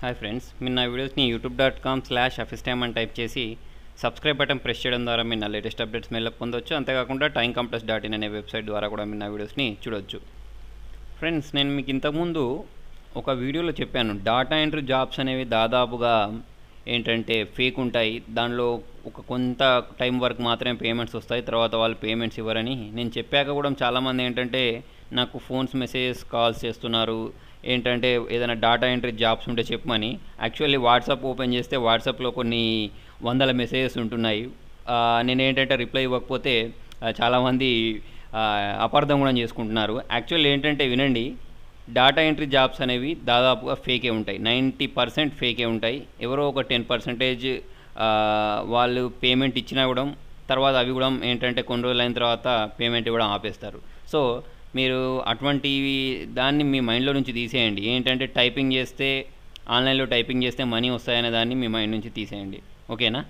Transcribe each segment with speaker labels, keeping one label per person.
Speaker 1: Hi friends, మీరు నా వీడియోస్ని youtube.com/afistime అని టైప్ చేసి సబ్స్క్రైబ్ బటన్ ప్రెస్ చేయడం ద్వారా మీరు నా లేటెస్ట్ అప్డేట్స్ మెయిల్లో పొందొచ్చు. అంతేకాకుండా timecompass.in అనే వెబ్సైట్ ద్వారా కూడా మీరు నా వీడియోస్ని చూడొచ్చు. ఫ్రెండ్స్, నేను మీకు ఇంతకుముందు ఒక వీడియోలో చెప్పాను, డాటా ఎంట్రీ జాబ్స్ అనేవి దాదాపుగా ఏంటంటే ఫేక్ ఉంటాయి, దానిలో ఒక కొంత టైం వరకు మాత్రమే పేమెంట్స్ వస్తాయి, తర్వాత వాళ్ళు పేమెంట్స్ ఇవ్వరని నేను చెప్పాక కూడా చాలామంది ఏంటంటే నాకు ఫోన్స్ మెసేజెస్ కాల్స్ చేస్తున్నారు. ఏంటంటే ఏదైనా డాటా ఎంట్రీ జాబ్స్ ఉంటే చెప్పమని. యాక్చువల్లీ వాట్సాప్ ఓపెన్ చేస్తే వాట్సాప్లో కొన్ని వందల మెసేజెస్ ఉంటున్నాయి. నేను ఏంటంటే రిప్లై ఇవ్వకపోతే చాలామంది అపార్థం కూడా చేసుకుంటున్నారు. యాక్చువల్లీ ఏంటంటే వినండి, డాటా ఎంట్రీ జాబ్స్ అనేవి దాదాపుగా ఫేకే ఉంటాయి. 90% ఫేకే ఉంటాయి. ఎవరో ఒక 10% వాళ్ళు పేమెంట్ ఇచ్చినా కూడా తర్వాత అవి కూడా ఏంటంటే కొన్ని రోజులు అయిన తర్వాత పేమెంట్ ఇవ్వడం ఆపేస్తారు. సో మీరు అటువంటివి దాన్ని మీ మైండ్లో నుంచి తీసేయండి. ఏంటంటే టైపింగ్ చేస్తే, ఆన్లైన్లో టైపింగ్ చేస్తే మనీ వస్తాయనే దాన్ని మీ మైండ్ నుంచి తీసేయండి. ఓకేనా?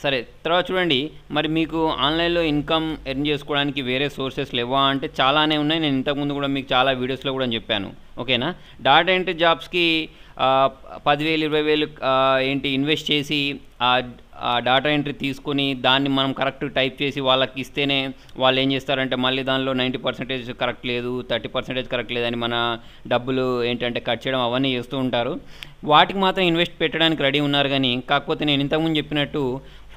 Speaker 1: సరే, తర్వాత చూడండి, మరి మీకు ఆన్లైన్లో ఇన్కమ్ ఎర్న్ చేసుకోవడానికి వేరే సోర్సెస్ లేవా అంటే చాలానే ఉన్నాయి. నేను ఇంతకుముందు కూడా మీకు చాలా వీడియోస్లో కూడా చెప్పాను. ఓకేనా? డాటా ఎంట్రీ జాబ్స్కి 10,000 20,000 ఏంటి ఇన్వెస్ట్ చేసి ఆ డాటా ఎంట్రీ తీసుకొని దాన్ని మనం కరెక్ట్ టైప్ చేసి వాళ్ళకి ఇస్తేనే వాళ్ళు ఏం చేస్తారంటే మళ్ళీ దానిలో 90% కరెక్ట్ లేదు, 30% కరెక్ట్ లేదని మన డబ్బులు ఏంటంటే కట్ చేయడం అవన్నీ చేస్తూ ఉంటారు. వాటికి మాత్రం ఇన్వెస్ట్ పెట్టడానికి రెడీ ఉన్నారు. కానీ కాకపోతే నేను ఇంతకుముందు చెప్పినట్టు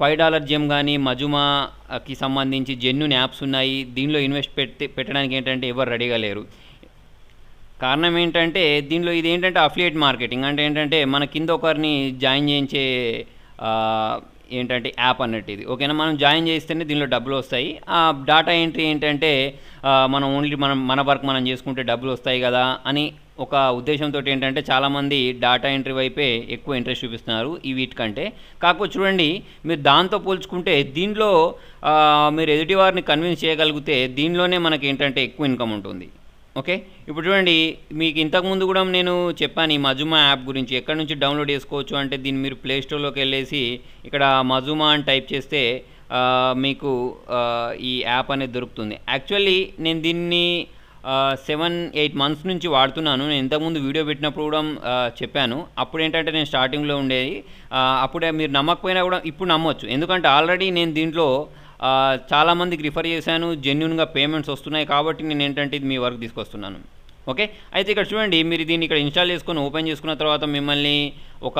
Speaker 1: $5 జెమ్ కానీ మజుమాకి సంబంధించి జెన్యూన్ యాప్స్ ఉన్నాయి. దీనిలో ఇన్వెస్ట్ పెట్టడానికి ఏంటంటే ఎవరు రెడీగా లేరు. కారణం ఏంటంటే దీనిలో ఇది ఏంటంటే అఫిలియేట్ మార్కెటింగ్ అంటే ఏంటంటే మన కింద ఒకరిని జాయిన్ చేయించే ఏంటంటే యాప్ అన్నట్టు ఇది. ఓకేనా? మనం జాయిన్ చేస్తేనే దీనిలో డబ్బులు వస్తాయి. ఆ డాటా ఎంట్రీ ఏంటంటే మనం ఓన్లీ మన వర్క్ మనం చేసుకుంటే డబ్బులు వస్తాయి కదా అని ఒక ఉద్దేశంతో ఏంటంటే చాలామంది డాటా ఎంట్రీ వైపే ఎక్కువ ఇంట్రెస్ట్ చూపిస్తున్నారు ఈ వీటికంటే. కాకపోతే చూడండి, మీరు దాంతో పోల్చుకుంటే దీనిలో మీరు ఎదుటి వారిని కన్విన్స్ చేయగలిగితే దీనిలోనే మనకి ఏంటంటే ఎక్కువ ఇన్కమ్ ఉంటుంది. ఓకే, ఇప్పుడు చూడండి, మీకు ఇంతకుముందు కూడా నేను చెప్పాను ఈ మజుమా యాప్ గురించి. ఎక్కడి నుంచి డౌన్లోడ్ చేసుకోవచ్చు అంటే దీన్ని మీరు ప్లేస్టోర్లోకి వెళ్ళేసి ఇక్కడ మజుమా అని టైప్ చేస్తే మీకు ఈ యాప్ అనేది దొరుకుతుంది. యాక్చువల్లీ నేను దీన్ని 7-8 మంత్స్ నుంచి వాడుతున్నాను. నేను ఇంతకుముందు వీడియో పెట్టినప్పుడు కూడా చెప్పాను. అప్పుడు ఏంటంటే నేను స్టార్టింగ్లో ఉండేది, అప్పుడే మీరు నమ్మకపోయినా కూడా ఇప్పుడు నమ్మొచ్చు. ఎందుకంటే ఆల్రెడీ నేను దీంట్లో చాలామందికి రిఫర్ చేశాను, జెన్యూన్గా పేమెంట్స్ వస్తున్నాయి. కాబట్టి నేను ఏంటంటే ఇది మీ వరకు తీసుకొస్తున్నాను. ఓకే, అయితే ఇక్కడ చూడండి, మీరు దీన్ని ఇక్కడ ఇన్స్టాల్ చేసుకొని ఓపెన్ చేసుకున్న తర్వాత మిమ్మల్ని ఒక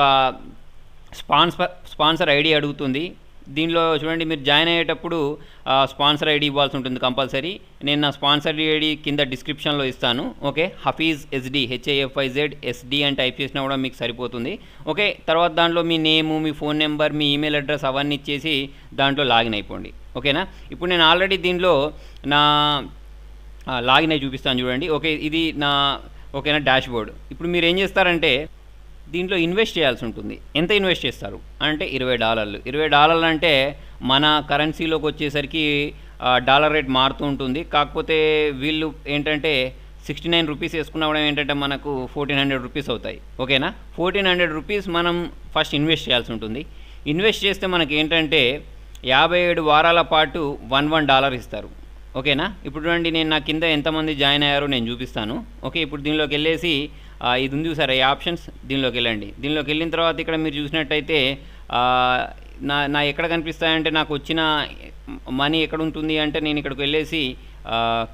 Speaker 1: స్పాన్సర్ ఐడి అడుగుతుంది. దీనిలో చూడండి, మీరు జాయిన్ అయ్యేటప్పుడు స్పాన్సర్ ఐడి ఇవ్వాల్సి ఉంటుంది కంపల్సరీ. నేను నా స్పాన్సర్ ఐడి కింద డిస్క్రిప్షన్లో ఇస్తాను. ఓకే, హఫీజ్ SD HAFIZ అని టైప్ చేసినా కూడా మీకు సరిపోతుంది. ఓకే, తర్వాత దాంట్లో మీ నేము, మీ ఫోన్ నెంబర్, మీ ఈమెయిల్ అడ్రస్ అవన్నీ ఇచ్చేసి దాంట్లో లాగిన్ అయిపోండి. ఓకేనా? ఇప్పుడు నేను ఆల్రెడీ దీనిలో నా లాగిన్ అయి చూపిస్తాను చూడండి. ఓకే, ఇది నా ఓకేనా డాష్ బోర్డ్. ఇప్పుడు మీరు ఏం చేస్తారంటే దీంట్లో ఇన్వెస్ట్ చేయాల్సి ఉంటుంది. ఎంత ఇన్వెస్ట్ చేస్తారు అంటే $20. $20 అంటే మన కరెన్సీలోకి వచ్చేసరికి డాలర్ రేట్ మారుతూ ఉంటుంది. కాకపోతే వీళ్ళు ఏంటంటే 69 రూపీస్ వేసుకున్నా కూడా ఏంటంటే మనకు 1400 రూపీస్ అవుతాయి. ఓకేనా? 1400 రూపీస్ మనం ఫస్ట్ ఇన్వెస్ట్ చేయాల్సి ఉంటుంది. ఇన్వెస్ట్ చేస్తే మనకి ఏంటంటే 57 వారాల పాటు $1 ఇస్తారు. ఓకేనా? ఇప్పుడు చూడండి, నేను నా కింద ఎంతమంది జాయిన్ అయ్యారో నేను చూపిస్తాను. ఓకే, ఇప్పుడు దీనిలోకి వెళ్ళేసి ఇది ఉంది చూసారా, ఈ ఆప్షన్స్, దీనిలోకి వెళ్ళండి. దీనిలోకి వెళ్ళిన తర్వాత ఇక్కడ మీరు చూసినట్టయితే నా ఎక్కడ కనిపిస్తాయంటే నాకు వచ్చిన మనీ ఎక్కడ ఉంటుంది అంటే నేను ఇక్కడికి వెళ్ళేసి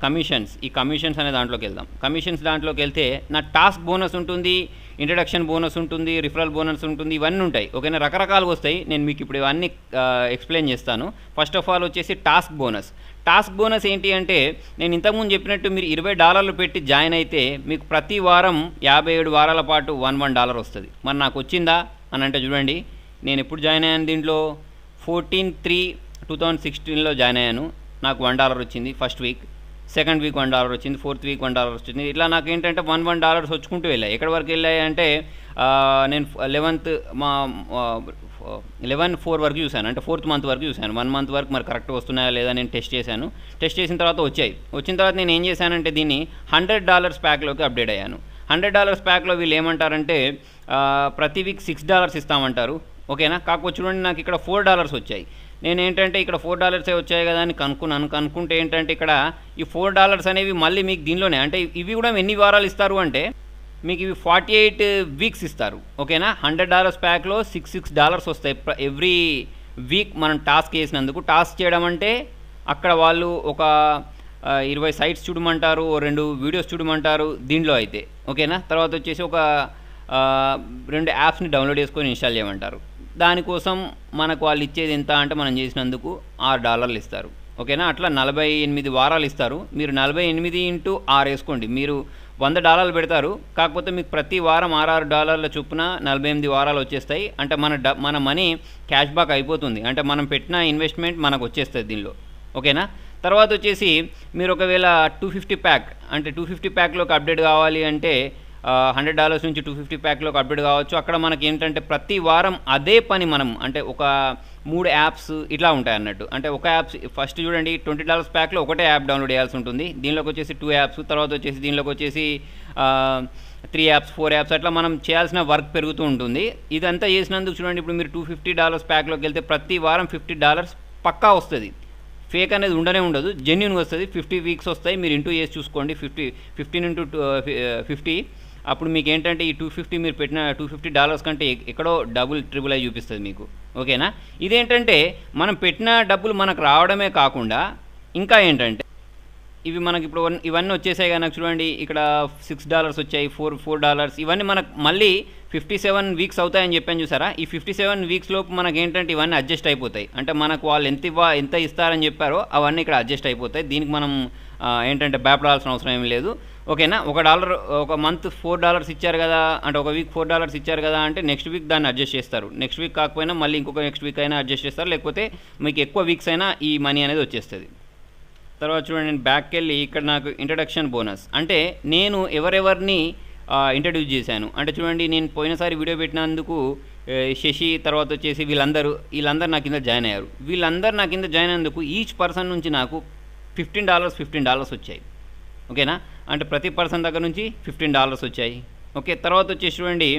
Speaker 1: కమిషన్స్, ఈ కమిషన్స్ అనే దాంట్లోకి వెళ్దాం. కమిషన్స్ దాంట్లోకి వెళ్తే నా టాస్క్ బోనస్ ఉంటుంది, ఇంట్రడక్షన్ బోనస్ ఉంటుంది, రిఫరల్ బోనస్ ఉంటుంది, ఇవన్నీ ఉంటాయి. ఓకేనా? రకరకాలుగా వస్తాయి. నేను మీకు ఇప్పుడు ఇవన్నీ ఎక్స్ప్లెయిన్ చేస్తాను. ఫస్ట్ ఆఫ్ ఆల్ వచ్చేసి టాస్క్ బోనస్. టాస్క్ బోనస్ ఏంటి అంటే నేను ఇంతకుముందు చెప్పినట్టు మీరు $20 పెట్టి జాయిన్ అయితే మీకు ప్రతి వారం 57 వారాల పాటు $1 వస్తుంది. మరి నాకు వచ్చిందా అని అంటే చూడండి, నేను ఎప్పుడు జాయిన్ అయ్యాను దీంట్లో 14/3/2016లో జాయిన్ అయ్యాను. నాకు $1 వచ్చింది ఫస్ట్ వీక్, సెకండ్ వీక్ $1 వచ్చింది, ఫోర్త్ వీక్ $1 వచ్చింది. ఇట్లా నాకు ఏంటంటే $1 వచ్చుకుంటూ వెళ్ళాయి. ఎక్కడి వరకు వెళ్ళాయి అంటే నేను 11/4 వరకు చూశాను, అంటే 4th మంత్ వరకు చూశాను. 1 మంత్ వరకు మరి కరెక్ట్ వస్తున్నాయా లేదా నేను టెస్ట్ చేశాను. టెస్ట్ చేసిన తర్వాత వచ్చాయి. వచ్చిన తర్వాత నేను ఏం చేశానంటే దీన్ని $100 ప్యాక్లోకి అప్డేట్ అయ్యాను. $100 ప్యాక్లో వీళ్ళు ఏమంటారంటే ప్రతి వీక్ $6 ఇస్తామంటారు. ఓకేనా? కాకపోతే చూడండి, నాకు ఇక్కడ $4 వచ్చాయి. నేను ఏంటంటే ఇక్కడ $4 వచ్చాయి కదా అని కనుక్కుంటే ఏంటంటే ఇక్కడ ఈ $4 అనేవి మళ్ళీ మీకు దీనిలోనే అంటే ఇవి కూడా ఎన్ని వారాలు ఇస్తారు అంటే మీకు ఇవి 48 వీక్స్ ఇస్తారు. ఓకేనా. $100 ప్యాక్లో $6 వస్తాయి ఎవ్రీ వీక్ మనం టాస్క్ చేసినందుకు. టాస్క్ చేయడం అంటే అక్కడ వాళ్ళు ఒక 20 సైట్స్ చూడమంటారు, 2 వీడియోస్ చూడమంటారు దీంట్లో అయితే. ఓకేనా. తర్వాత వచ్చేసి ఒక 2 యాప్స్ని డౌన్లోడ్ చేసుకొని ఇన్స్టాల్ చేయమంటారు. దానికోసం మనకు వాళ్ళు ఇచ్చేది ఎంత అంటే మనం చేసినందుకు $6 ఇస్తారు. ఓకేనా. అట్లా 48 వారాలు ఇస్తారు. మీరు 48 ఇంటూ 6 వేసుకోండి. మీరు $100 పెడతారు, కాకపోతే మీకు ప్రతి వారం $6 చొప్పున 48 వారాలు వచ్చేస్తాయి. అంటే మన మనీ క్యాష్ బ్యాక్ అయిపోతుంది. అంటే మనం పెట్టిన ఇన్వెస్ట్మెంట్ మనకు వచ్చేస్తుంది దీనిలో. ఓకేనా. తర్వాత వచ్చేసి మీరు ఒకవేళ 250 ప్యాక్ అంటే 250 ప్యాక్లోకి అప్డేట్ కావాలి అంటే $100 నుంచి 250 ప్యాక్లోకి అప్డేట్ కావచ్చు. అక్కడ మనకి ఏంటంటే ప్రతి వారం అదే పని మనం అంటే ఒక 3 యాప్స్ ఇట్లా ఉంటాయి అన్నట్టు. అంటే ఒక యాప్స్ ఫస్ట్ చూడండి $20 ప్యాక్లో ఒకటే యాప్ డౌన్లోడ్ చేయాల్సి ఉంటుంది. దీనిలోకి వచ్చేసి 2 యాప్స్, తర్వాత వచ్చేసి దీనిలోకి వచ్చేసి 3 యాప్స్ 4 యాప్స్ అట్లా మనం చేయాల్సిన వర్క్ పెరుగుతూ ఉంటుంది. ఇదంతా చేసినందుకు చూడండి ఇప్పుడు మీరు $250 ప్యాక్లోకి వెళ్తే ప్రతి వారం $50 పక్కా వస్తుంది. ఫేక్ అనేది ఉండనే ఉండదు, జెన్యూన్గా వస్తుంది. 50 వీక్స్ వస్తాయి. మీరు ఇంటూ చేసి చూసుకోండి. 15 ఇంటూ 50 అప్పుడు మీకు ఏంటంటే ఈ 250 మీరు పెట్టిన $250 కంటే ఎక్కడో డబుల్ ట్రిబుల్ అయి చూపిస్తుంది మీకు. ఓకేనా. ఇదేంటంటే మనం పెట్టిన డబ్బులు మనకు రావడమే కాకుండా ఇంకా ఏంటంటే ఇవి మనకి ఇప్పుడు ఇవన్నీ వచ్చేసాయి కనుక చూడండి ఇక్కడ $6 వచ్చాయి, $4 ఇవన్నీ మనకు మళ్ళీ 57 వీక్స్ అవుతాయని చెప్పాను చూసారా. ఈ 57 వీక్స్ లోపు మనకి ఏంటంటే ఇవన్నీ అడ్జస్ట్ అయిపోతాయి. అంటే మనకు వాళ్ళు ఎంత ఇస్తారని చెప్పారో అవన్నీ ఇక్కడ అడ్జస్ట్ అయిపోతాయి. దీనికి మనం ఏంటంటే భయపడాల్సిన అవసరం ఏం లేదు. ఓకేనా. $1 ఒక మంత్ $4 ఇచ్చారు కదా అంటే ఒక వీక్ $4 ఇచ్చారు కదా అంటే నెక్స్ట్ వీక్ దాన్ని అడ్జస్ట్ చేస్తారు. నెక్స్ట్ వీక్ కాకపోయినా మళ్ళీ ఇంకొక నెక్స్ట్ వీక్ అయినా అడ్జస్ట్ చేస్తారు, లేకపోతే మీకు ఎక్కువ వీక్స్ అయినా ఈ మనీ అనేది వచ్చేస్తుంది. తర్వాత చూడండి నేను బ్యాక్కి వెళ్ళి ఇక్కడ నాకు ఇంట్రడక్షన్ బోనస్ అంటే నేను ఎవరెవరిని ఇంట్రడ్యూస్ చేశాను అంటే చూడండి నేను పోయినసారి వీడియో పెట్టినందుకు శశి తర్వాత వచ్చేసి వీళ్ళందరూ నా కింద జాయిన్ అయ్యారు. వీళ్ళందరూ నా కింద జాయిన్ అయినందుకు ఈచ్ పర్సన్ నుంచి నాకు $15 వచ్చాయి. ఓకేనా. అంటే ప్రతి పర్సన్ దగ్గర నుంచి $15 వచ్చాయి. ఓకే. తర్వాత వచ్చేసి చూడండి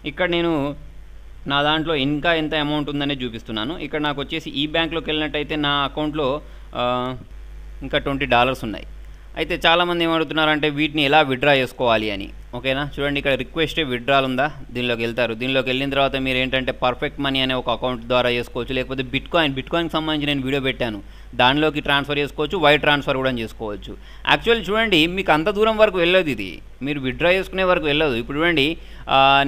Speaker 1: ఇక్కడ నేను నా దాంట్లో ఇంకా ఎంత అమౌంట్ ఉందనే చూపిస్తున్నాను. ఇక్కడ నాకు వచ్చేసి ఈ బ్యాంక్లోకి వెళ్ళినట్టయితే నా అకౌంట్లో ఇంకా $20 ఉన్నాయి. అయితే చాలామంది ఏమడుగుతున్నారంటే వీటిని ఎలా విత్డ్రా చేసుకోవాలి అని. ఓకేనా. చూడండి ఇక్కడ రిక్వెస్ట్ విత్డ్రాల్ ఉందా, దీనిలోకి వెళ్తారు. దీనిలోకి వెళ్ళిన తర్వాత మీరు ఏంటంటే పర్ఫెక్ట్ మనీ అనే ఒక అకౌంట్ ద్వారా చేసుకోవచ్చు, లేకపోతే బిట్కాయిన్కి సంబంధించి నేను వీడియో పెట్టాను, దానిలోకి ట్రాన్స్ఫర్ చేసుకోవచ్చు, వైర్ ట్రాన్స్ఫర్ కూడా చేసుకోవచ్చు. యాక్చువల్లీ చూడండి మీకు అంత దూరం వరకు వెళ్ళదు, ఇది మీరు విత్డ్రా చేసుకునే వరకు వెళ్ళదు. ఇప్పుడు చూడండి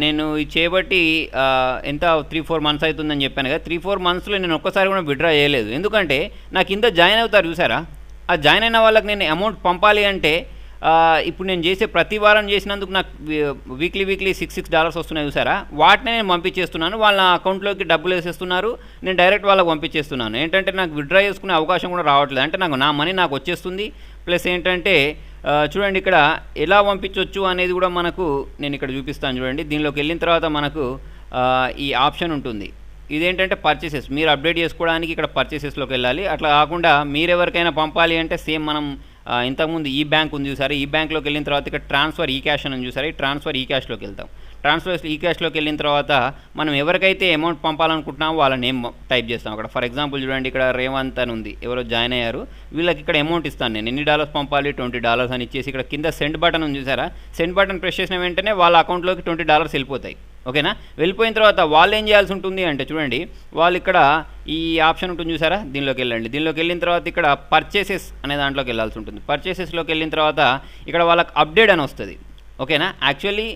Speaker 1: నేను ఇది చేయబట్టి ఎంత 3-4 మంత్స్ అవుతుందని చెప్పాను కదా. 3-4 మంత్స్లో నేను ఒక్కసారి కూడా విత్డ్రా చేయలేదు. ఎందుకంటే నా కింద జాయిన్ అవుతారు చూసారా, ఆ జాయిన్ అయిన వాళ్ళకి నేను అమౌంట్ పంపాలి అంటే ఇప్పుడు నేను చేసే ప్రతి వారం చేసినందుకు నాకు వీక్లీ $6 వస్తున్నాయి చూసారా, వాటిని నేను పంపించేస్తున్నాను. వాళ్ళ అకౌంట్లోకి డబ్బులు వేసేస్తున్నారు, నేను డైరెక్ట్ వాళ్ళకి పంపించేస్తున్నాను. ఏంటంటే నాకు విత్డ్రా చేసుకునే అవకాశం కూడా రావట్లేదు. అంటే నా మనీ నాకు వచ్చేస్తుంది. ప్లస్ ఏంటంటే చూడండి ఇక్కడ ఎలా పంపించవచ్చు అనేది కూడా మనకు నేను ఇక్కడ చూపిస్తాను. చూడండి దీనిలోకి వెళ్ళిన తర్వాత మనకు ఈ ఆప్షన్ ఉంటుంది. ఇదేంటంటే పర్చేసెస్, మీరు అప్డేట్ చేసుకోవడానికి ఇక్కడ పర్చేసెస్లోకి వెళ్ళాలి. అట్లా కాకుండా మీరు ఎవరికైనా పంపాలి అంటే సేమ్ మనం ఇంతకుముందు ఈ బ్యాంక్ ఉంది చూసారా, ఈ బ్యాంక్లోకి వెళ్ళిన తర్వాత ఇక్కడ ట్రాన్స్ఫర్ ఈ క్యాష్ అని చూసారా, ఈ ట్రాన్స్ఫర్ ఈ క్యాష్లోకి వెళ్తాం. ట్రాన్స్ఫర్ ఈ క్యాష్లోకి వెళ్ళిన తర్వాత మనం ఎవరికైతే అమౌంట్ పంపాలనుకుంటున్నామో వాళ్ళ నేమ్ టైప్ చేస్తాం అక్కడ. ఫర్ ఎగ్జాంపుల్ చూడండి ఇక్కడ రేవంత్ అని ఉంది, ఎవరో జాయిన్ అయ్యారు, వీళ్ళకి ఇక్కడ అమౌంట్ ఇస్తాను నేను. ఎన్ని డాలర్స్ పంపాలి, $20 అని ఇచ్చేసి ఇక్కడ కింద సెండ్ బటన్ ఉంది చూసారా, సెండ్ బటన్ ప్రెస్ చేసిన వెంటనే వాళ్ళ అకౌంట్లోకి $20 వెళ్ళిపోతాయి. ఓకేనా. వెళ్ళిపోయిన తర్వాత వాళ్ళు ఏం చేయాల్సి ఉంటుంది అంటే చూడండి వాళ్ళు ఇక్కడ ఈ ఆప్షన్ ఉంటుంది చూసారా, దీనిలోకి వెళ్ళండి. దీనిలోకి వెళ్ళిన తర్వాత ఇక్కడ పర్చేసెస్ అనే దాంట్లోకి వెళ్ళాల్సి ఉంటుంది. పర్చేసెస్లోకి వెళ్ళిన తర్వాత ఇక్కడ వాళ్ళకి అప్డేట్ అని వస్తుంది. ఓకేనా. యాక్చువల్లీ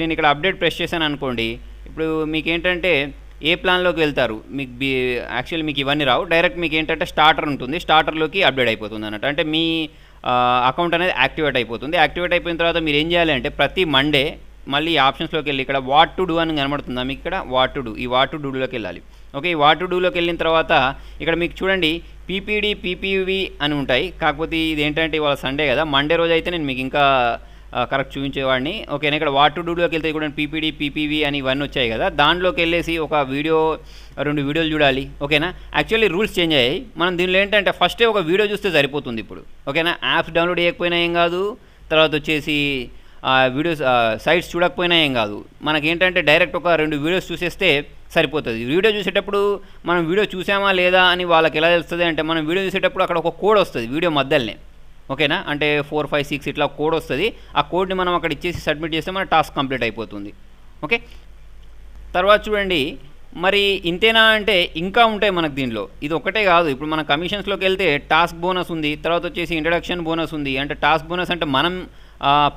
Speaker 1: నేను ఇక్కడ అప్డేట్ ప్రెస్ చేశాను అనుకోండి, ఇప్పుడు మీకు ఏంటంటే ఏ ప్లాన్లోకి వెళ్తారు మీకు యాక్చువల్లీ మీకు ఇవన్నీ రావు, డైరెక్ట్ మీకు ఏంటంటే స్టార్టర్ ఉంటుంది, స్టార్టర్లోకి అప్డేట్ అయిపోతుంది అన్నట్టు. అంటే మీ అకౌంట్ అనేది యాక్టివేట్ అయిపోతుంది. యాక్టివేట్ అయిపోయిన తర్వాత మీరు ఏం చేయాలి అంటే ప్రతి మండే మళ్ళీ ఆప్షన్స్లోకి వెళ్ళి ఇక్కడ వాట్ టు డూ అని కనబడుతుందా మీకు, ఇక్కడ వాట్ టు డూ, ఈ వాట్ టు డూలోకి వెళ్ళాలి. ఓకే. ఈ వాట్ టు డూలోకి వెళ్ళిన తర్వాత ఇక్కడ మీకు చూడండి పీపీడీ పీపీవి అని ఉంటాయి. కాకపోతే ఇది ఏంటంటే ఇవాళ సండే కదా, మండే రోజు అయితే నేను మీకు ఇంకా కరెక్ట్ చూపించేవాడిని. ఓకేనా. ఇక్కడ వాట్ టు డూలోకి వెళ్తే కూడా పీపీడీ పీపీవి అని ఇవన్నీ వచ్చాయి కదా, దాంట్లోకి వెళ్ళేసి ఒక వీడియో 2 వీడియోలు చూడాలి. ఓకేనా. యాక్చువల్లీ రూల్స్ చేంజ్ అయ్యాయి. మనం దీనిలో ఏంటంటే ఫస్టే ఒక వీడియో చూస్తే సరిపోతుంది ఇప్పుడు. ఓకేనా. యాప్స్ డౌన్లోడ్ చేయకపోయినా ఏం కాదు, తర్వాత వచ్చేసి వీడియోస్ సైట్స్ చూడకపోయినా ఏం కాదు, మనకేంటంటే డైరెక్ట్ ఒక 2 వీడియోస్ చూసేస్తే సరిపోతుంది. వీడియో చూసేటప్పుడు మనం వీడియో చూసామా లేదా అని వాళ్ళకి ఎలా తెలుస్తుంది అంటే మనం వీడియో చూసేటప్పుడు అక్కడ ఒక కోడ్ వస్తుంది వీడియో మధ్యలోనే. ఓకేనా. అంటే 4, 5, 6 ఇట్లా కోడ్ వస్తుంది. ఆ కోడ్ని మనం అక్కడ ఇచ్చేసి సబ్మిట్ చేస్తే మన టాస్క్ కంప్లీట్ అయిపోతుంది. ఓకే. తర్వాత చూడండి, మరి ఇంతేనా అంటే ఇంకా ఉంటాయి మనకు దీనిలో. ఇది ఒకటే కాదు, ఇప్పుడు మన కమిషన్స్లోకి వెళ్తే టాస్క్ బోనస్ ఉంది, తర్వాత వచ్చేసి ఇంట్రడక్షన్ బోనస్ ఉంది. అంటే టాస్క్ బోనస్ అంటే మనం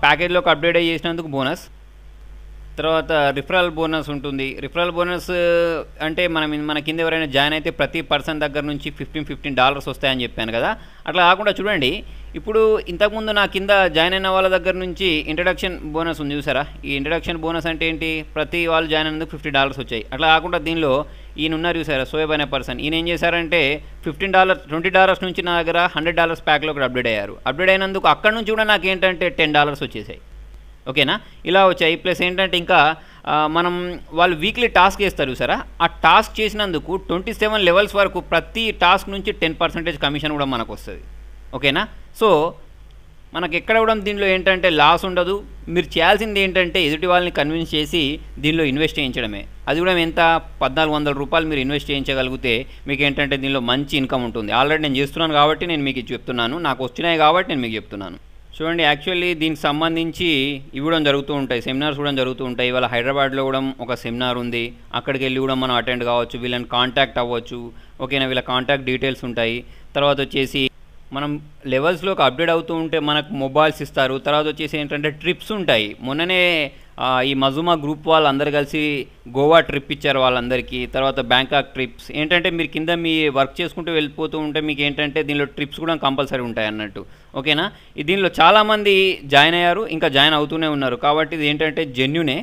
Speaker 1: ప్యాకేజ్లోకి అప్డేట్ చేసినందుకు బోనస్. తర్వాత రిఫరల్ బోనస్ ఉంటుంది. రిఫరల్ బోనస్ అంటే మన కింద ఎవరైనా జాయిన్ అయితే ప్రతి పర్సన్ దగ్గర నుంచి $15 వస్తాయని చెప్పాను కదా. అట్లా కాకుండా చూడండి, ఇప్పుడు ఇంతకుముందు నా కింద జాయిన్ అయిన వాళ్ళ దగ్గర నుంచి ఇంట్రడక్షన్ బోనస్ ఉంది చూసారా. ఈ ఇంట్రడక్షన్ బోనస్ అంటే ఏంటి, ప్రతి వాళ్ళు జాయిన్ అయినందుకు $50 వచ్చాయి. అట్లా కాకుండా దీనిలో ఈయన ఉన్నారు చూసారా, సోయబ్ అనే పర్సన్. ఈయన ఏం చేశారంటే $20 నుంచి నా దగ్గర $100 ప్యాక్లోకి అప్డేట్ అయ్యారు. అప్డేట్ అయినందుకు అక్కడ నుంచి కూడా నాకు ఏంటంటే $10 వచ్చేసాయి. ఓకేనా, ఇలా వచ్చాయి. ప్లస్ ఏంటంటే ఇంకా మనం వాళ్ళు వీక్లీ టాస్క్ చేస్తారు చూసారా, ఆ టాస్క్ చేసినందుకు 27 లెవెల్స్ వరకు ప్రతి టాస్క్ నుంచి 10% కమిషన్ కూడా మనకు వస్తుంది. ఓకేనా. సో మనకు ఎక్కడ కూడా దీనిలో ఏంటంటే లాస్ ఉండదు. మీరు చేయాల్సింది ఏంటంటే ఎదుటి వాళ్ళని కన్విన్స్ చేసి దీనిలో ఇన్వెస్ట్ చేయించడమే. అది కూడా ఎంత, $1,400 మీరు ఇన్వెస్ట్ చేయించగలిగితే మీకు ఏంటంటే దీనిలో మంచి ఇన్కమ్ ఉంటుంది. ఆల్రెడీ నేను చేస్తున్నాను కాబట్టి నేను మీకు చెప్తున్నాను, నాకు వచ్చినాయి కాబట్టి నేను మీకు చెప్తున్నాను. చూడండి, యాక్చువల్లీ దీనికి సంబంధించి ఇవి కూడా జరుగుతూ ఉంటాయి, సెమినార్స్ కూడా జరుగుతూ ఉంటాయి. ఇవాళ హైదరాబాద్లో కూడా ఒక సెమినార్ ఉంది, అక్కడికి వెళ్ళి కూడా మనం అటెండ్ కావచ్చు, వీళ్ళని కాంటాక్ట్ అవ్వచ్చు. ఓకేనా, వీళ్ళ కాంటాక్ట్ డీటెయిల్స్ ఉంటాయి. తర్వాత వచ్చేసి మనం లెవెల్స్లోకి అప్డేట్ అవుతూ ఉంటే మనకు మొబైల్స్ ఇస్తారు. తర్వాత వచ్చేసి ఏంటంటే ట్రిప్స్ ఉంటాయి. మొన్ననే ఈ మజుమా గ్రూప్ వాళ్ళందరూ కలిసి గోవా ట్రిప్ ఇచ్చారు వాళ్ళందరికీ. తర్వాత బ్యాంకాక్ ట్రిప్స్ ఏంటంటే మీరు కింద మీ వర్క్ చేసుకుంటూ వెళ్ళిపోతూ ఉంటే మీకు ఏంటంటే దీనిలో ట్రిప్స్ కూడా కంపల్సరీ ఉంటాయి అన్నట్టు. ఓకేనా, దీనిలో చాలామంది జాయిన్ అయ్యారు, ఇంకా జాయిన్ అవుతూనే ఉన్నారు. కాబట్టి ఇది ఏంటంటే జెన్యునే.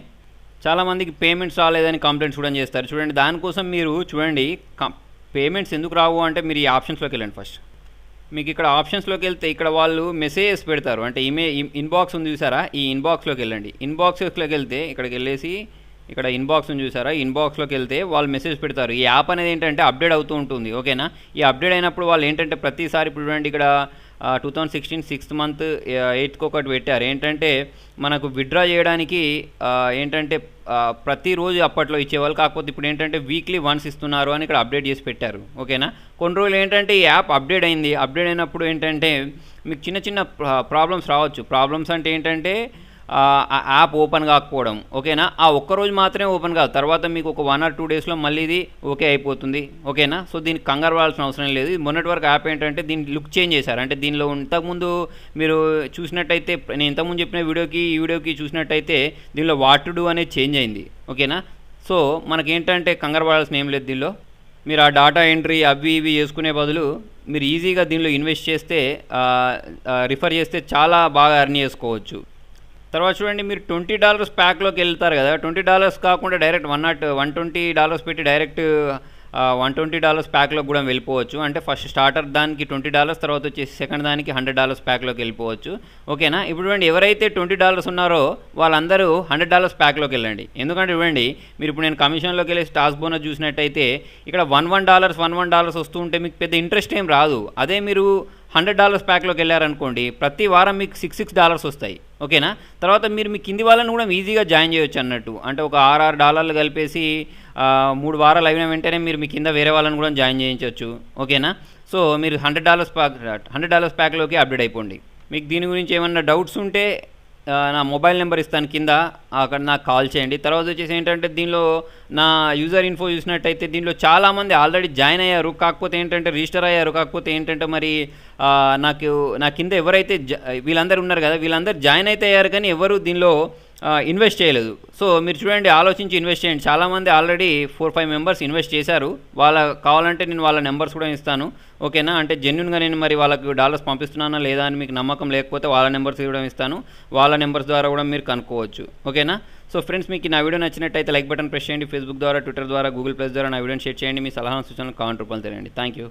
Speaker 1: చాలామందికి పేమెంట్స్ రాలేదని కంప్లైంట్స్ కూడా చేస్తారు. చూడండి, దానికోసం మీరు చూడండి పేమెంట్స్ ఎందుకు రావు అంటే మీరు ఈ ఆప్షన్స్లోకి వెళ్ళండి. ఫస్ట్ మీకు ఇక్కడ ఆప్షన్స్లోకి వెళ్తే ఇక్కడ వాళ్ళు మెసేజెస్ పెడతారు. అంటే ఇన్బాక్స్ ఉంది చూసారా, ఈ ఇన్బాక్స్లోకి వెళ్ళండి. ఇన్బాక్స్లోకి వెళ్తే ఇక్కడికి వెళ్ళేసి ఇక్కడ ఇన్బాక్స్ ఉంది చూసారా, ఇన్బాక్స్లోకి వెళ్తే వాళ్ళు మెసేజ్ పెడతారు. ఈ యాప్ అనేది ఏంటంటే అప్డేట్ అవుతూ ఉంటుంది. ఓకేనా, ఈ అప్డేట్ అయినప్పుడు వాళ్ళు ఏంటంటే ప్రతిసారి ఇప్పుడు చూడండి ఇక్కడ 2016 6th month 8th ఒకటి పెట్టారు. ఏంటంటే మనకు విత్డ్రా చేయడానికి ఏంటంటే ప్రతిరోజు అప్పట్లో ఇచ్చేవాళ్ళు, కాకపోతే ఇప్పుడు ఏంటంటే వీక్లీ వన్స్ ఇస్తున్నారు అని ఇక్కడ అప్డేట్ చేసి పెట్టారు. ఓకేనా, కొన్ని రోజులు ఏంటంటే ఈ యాప్ అప్డేట్ అయింది. అప్డేట్ అయినప్పుడు ఏంటంటే మీకు చిన్న చిన్న ప్రాబ్లమ్స్ రావచ్చు. ప్రాబ్లమ్స్ అంటే ఏంటంటే ఆ యాప్ ఓపెన్ కాకపోవడం. ఓకేనా, ఆ ఒక్కరోజు మాత్రమే ఓపెన్ కాదు, తర్వాత మీకు ఒక 1 or 2 daysలో మళ్ళీ ఇది ఓకే అయిపోతుంది. ఓకేనా, సో దీనికి కంగారు పడాల్సిన అవసరం లేదు. మొన్నటి వరకు యాప్ ఏంటంటే దీన్ని లుక్ చేంజ్ చేశారు. అంటే దీనిలో ఇంతకుముందు మీరు చూసినట్టయితే, నేను ఇంతకుముందు చెప్పిన ఈ వీడియోకి చూసినట్టయితే దీనిలో వాట్ టు డూ అనేది చేంజ్ అయింది. ఓకేనా, సో మనకేంటంటే కంగారు పడాల్సిన ఏం లేదు. దీనిలో మీరు ఆ డాటా ఎంట్రీ అవి ఇవి చేసుకునే బదులు మీరు ఈజీగా దీనిలో ఇన్వెస్ట్ చేస్తే రిఫర్ చేస్తే చాలా బాగా ఎర్న్ చేసుకోవచ్చు. తర్వాత చూడండి, మీరు $20 ప్యాక్లోకి వెళ్తారు కదా, $20 కాకుండా డైరెక్ట్ $120 పెట్టి డైరెక్ట్ $120 ప్యాక్లోకి కూడా వెళ్ళిపోవచ్చు. అంటే ఫస్ట్ స్టార్టర్ దానికి $20, తర్వాత వచ్చేసి సెకండ్ దానికి $100 ప్యాక్లోకి వెళ్ళిపోవచ్చు. ఓకేనా, ఇప్పుడు చూడండి ఎవరైతే $20 ఉన్నారో వాళ్ళందరూ $100 ప్యాక్లోకి వెళ్ళండి. ఎందుకంటే చూడండి, మీరు ఇప్పుడు నేను కమిషన్లోకి వెళ్ళి టాస్క్ బోనస్ చూసినట్టయితే ఇక్కడ $11 వస్తూ ఉంటే మీకు పెద్ద ఇంట్రెస్ట్ ఏం రాదు. అదే మీరు $100 ప్యాక్లోకి వెళ్ళారనుకోండి, ప్రతి వారం మీకు $6 వస్తాయి. ఓకేనా, తర్వాత మీరు మీ కింది వాళ్ళని కూడా ఈజీగా జాయిన్ చేయొచ్చు అన్నట్టు. అంటే ఒక $6 కలిపేసి 3 వారాలు అయిన వెంటనే మీరు మీ కింద వేరే వాళ్ళని కూడా జాయిన్ చేయించవచ్చు. ఓకేనా, సో మీరు $100 ప్యాక్లోకి అప్డేట్ అయిపోండి. మీకు దీని గురించి ఏమన్నా డౌట్స్ ఉంటే నా మొబైల్ నెంబర్ ఇస్తాను కింద, అక్కడ నాకు కాల్ చేయండి. తర్వాత వచ్చేసి ఏంటంటే దీనిలో నా యూజర్ ఇన్ఫో చూసినట్టయితే దీనిలో చాలామంది ఆల్రెడీ జాయిన్ అయ్యారు, కాకపోతే ఏంటంటే రిజిస్టర్ అయ్యారు, కాకపోతే ఏంటంటే మరి నా కింద ఎవరైతే వీళ్ళందరూ ఉన్నారు కదా, వీళ్ళందరూ జాయిన్ అయితే అయ్యారు కానీ ఎవరు దీనిలో ఇన్వెస్ట్ చేయలేదు. సో మీరు చూడండి, ఆలోచించి ఇన్వెస్ట్ చేయండి. చాలామంది ఆల్రెడీ 4-5 మెంబర్స్ ఇన్వెస్ట్ చేశారు. కావాలంటే నేను వాళ్ళ నెంబర్స్ కూడా ఇస్తాను. ఓకేనా, అంటే జెన్యున్గా నేను మరి వాళ్ళకి డాలర్స్ పంపిస్తున్నానా లేదా అని మీకు నమ్మకం లేకపోతే వాళ్ళ నెంబర్స్ కూడా ఇస్తాను. వాళ్ళ నెంబర్స్ ద్వారా కూడా మీరు కనుక్కోవచ్చు. ఓకేనా, సో ఫ్రెండ్స్ మీకు నా వీడియో నచ్చినట్టయితే లైక్ బటన్ ప్రెస్ చేయండి. ఫేస్బుక్ ద్వారా, ట్విట్టర్ ద్వారా, గూగుల్ ప్లస్ ద్వారా నా వీడియోని షేర్ చేయండి. మీ సలహా సూచనలు కామెంట్ రూపంలో తెలియండి. Thank you.